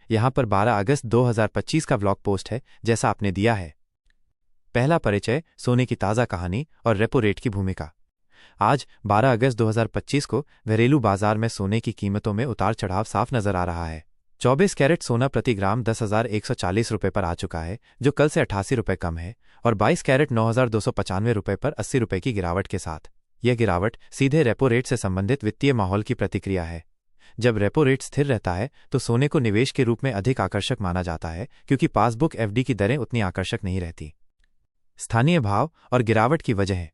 यहाँ पर 12 अगस्त 2025 का व्लॉग पोस्ट है जैसा आपने दिया है। पहला परिचय, सोने की ताज़ा कहानी और रेपो रेट की भूमिका। आज 12 अगस्त 2025 को घरेलू बाजार में सोने की कीमतों में उतार चढ़ाव साफ नजर आ रहा है। 24 कैरेट सोना प्रति ग्राम 10,140 रुपये पर आ चुका है, जो कल से 88 रुपये कम है, और 22 कैरेट 9,295 रुपये पर 80 रुपये की गिरावट के साथ। यह गिरावट सीधे रेपो रेट से संबंधित वित्तीय माहौल की प्रतिक्रिया है। जब रेपो रेट स्थिर रहता है तो सोने को निवेश के रूप में अधिक आकर्षक माना जाता है, क्योंकि पासबुक एफडी की दरें उतनी आकर्षक नहीं रहती। स्थानीय भाव और गिरावट की वजह।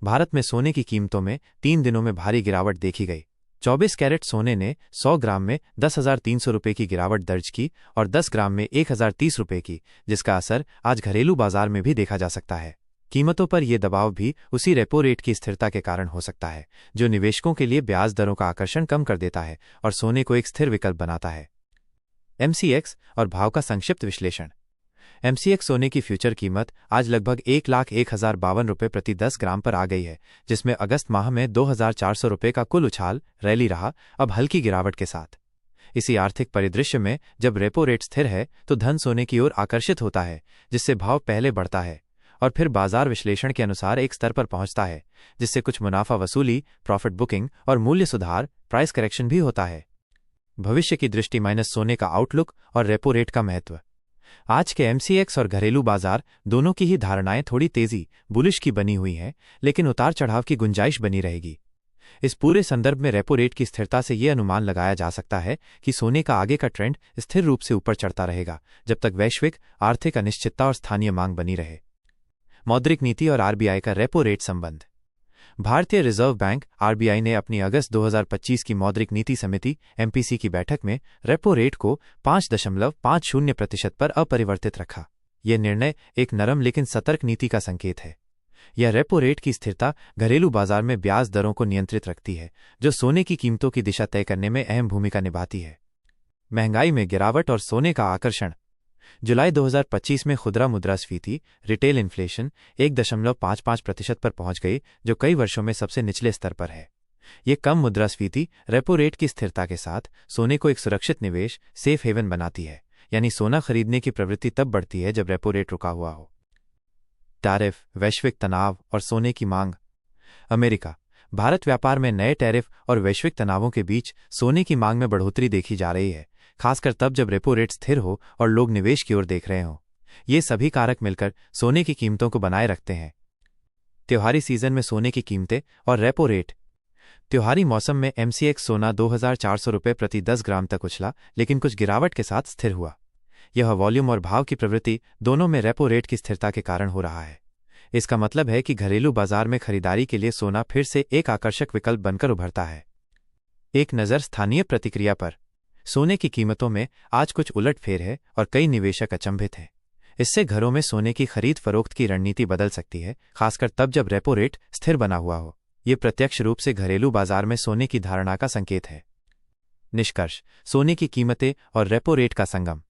भारत में सोने की कीमतों में 3 दिनों में भारी गिरावट देखी गई। 24 कैरेट सोने ने 100 ग्राम में 10,300 रुपये की गिरावट दर्ज की और 10 ग्राम में 1,030 रुपये की, जिसका असर आज घरेलू बाजार में भी देखा जा सकता है। कीमतों पर यह दबाव भी उसी रेपो रेट की स्थिरता के कारण हो सकता है, जो निवेशकों के लिए ब्याज दरों का आकर्षण कम कर देता है और सोने को एक स्थिर विकल्प बनाता है। एमसीएक्स और भाव का संक्षिप्त विश्लेषण। एमसीएक्स सोने की फ्यूचर कीमत आज लगभग 1,01,052 रुपये प्रति 10 ग्राम पर आ गई है, जिसमें अगस्त माह में 2,400 रुपये का कुल उछाल रैली रहा, अब हल्की गिरावट के साथ। इसी आर्थिक परिदृश्य में जब रेपो रेट स्थिर है तो धन सोने की ओर आकर्षित होता है, जिससे भाव पहले बढ़ता है और फिर बाजार विश्लेषण के अनुसार एक स्तर पर पहुंचता है, जिससे कुछ मुनाफा वसूली, प्रॉफिट बुकिंग और मूल्य सुधार, प्राइस करेक्शन भी होता है। भविष्य की दृष्टि माइनस सोने का आउटलुक और रेपो रेट का महत्व। आज के एमसीएक्स और घरेलू बाजार दोनों की ही धारणाएं थोड़ी तेजी बुलिश की बनी हुई हैं, लेकिन उतार चढ़ाव की गुंजाइश बनी रहेगी। इस पूरे संदर्भ में रेपो रेट की स्थिरता से यह अनुमान लगाया जा सकता है कि सोने का आगे का ट्रेंड स्थिर रूप से ऊपर चढ़ता रहेगा, जब तक वैश्विक आर्थिक अनिश्चितता और स्थानीय मांग बनी रहे। मौद्रिक नीति और आरबीआई का रेपो रेट संबंध। भारतीय रिजर्व बैंक आरबीआई ने अपनी अगस्त 2025 की मौद्रिक नीति समिति एमपीसी की बैठक में रेपो रेट को 5.50% पर अपरिवर्तित रखा। यह निर्णय एक नरम लेकिन सतर्क नीति का संकेत है। यह रेपो रेट की स्थिरता घरेलू बाजार में ब्याज दरों को नियंत्रित रखती है, जो सोने की कीमतों की दिशा तय करने में अहम भूमिका निभाती है। महंगाई में गिरावट और सोने का आकर्षण। जुलाई 2025 में खुदरा मुद्रास्फीति रिटेल इन्फ्लेशन 1.55% पर पहुंच गई, जो कई वर्षों में सबसे निचले स्तर पर है। यह कम मुद्रास्फीति रेपो रेट की स्थिरता के साथ सोने को एक सुरक्षित निवेश सेफ हेवन बनाती है, यानी सोना खरीदने की प्रवृत्ति तब बढ़ती है जब रेपो रेट रुका हुआ हो। टैरिफ, वैश्विक तनाव और सोने की मांग। अमेरिका भारत व्यापार में नए टैरिफ और वैश्विक तनावों के बीच सोने की मांग में बढ़ोतरी देखी जा रही है, खासकर तब जब रेपो रेट स्थिर हो और लोग निवेश की ओर देख रहे हों। ये सभी कारक मिलकर सोने की कीमतों को बनाए रखते हैं। त्योहारी सीजन में सोने की कीमतें और रेपो रेट। त्योहारी मौसम में एमसीएक्स सोना 2,400 रुपये प्रति 10 ग्राम तक उछला, लेकिन कुछ गिरावट के साथ स्थिर हुआ। यह वॉल्यूम और भाव की प्रवृत्ति दोनों में रेपो रेट की स्थिरता के कारण हो रहा है। इसका मतलब है कि घरेलू बाजार में खरीदारी के लिए सोना फिर से एक आकर्षक विकल्प बनकर उभरता है। एक नज़र स्थानीय प्रतिक्रिया पर। सोने की कीमतों में आज कुछ उलटफेर है और कई निवेशक अचंभित हैं। इससे घरों में सोने की खरीद फरोख्त की रणनीति बदल सकती है, खासकर तब जब रेपो रेट स्थिर बना हुआ हो। ये प्रत्यक्ष रूप से घरेलू बाजार में सोने की धारणा का संकेत है। निष्कर्ष, सोने की कीमतें और रेपो रेट का संगम।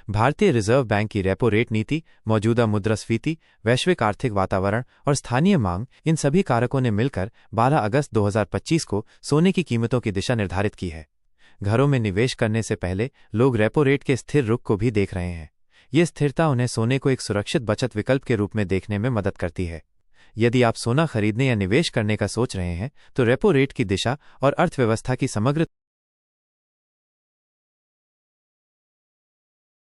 भारतीय रिजर्व बैंक की रेपो रेट नीति, मौजूदा मुद्रास्फीति, वैश्विक आर्थिक वातावरण और स्थानीय मांग, इन सभी कारकों ने मिलकर 12 अगस्त 2025 को सोने की कीमतों की दिशा निर्धारित की है। घरों में निवेश करने से पहले लोग रेपो रेट के स्थिर रुख को भी देख रहे हैं। ये स्थिरता उन्हें सोने को एक सुरक्षित बचत विकल्प के रूप में देखने में मदद करती है। यदि आप सोना खरीदने या निवेश करने का सोच रहे हैं तो रेपो रेट की दिशा और अर्थव्यवस्था की समग्र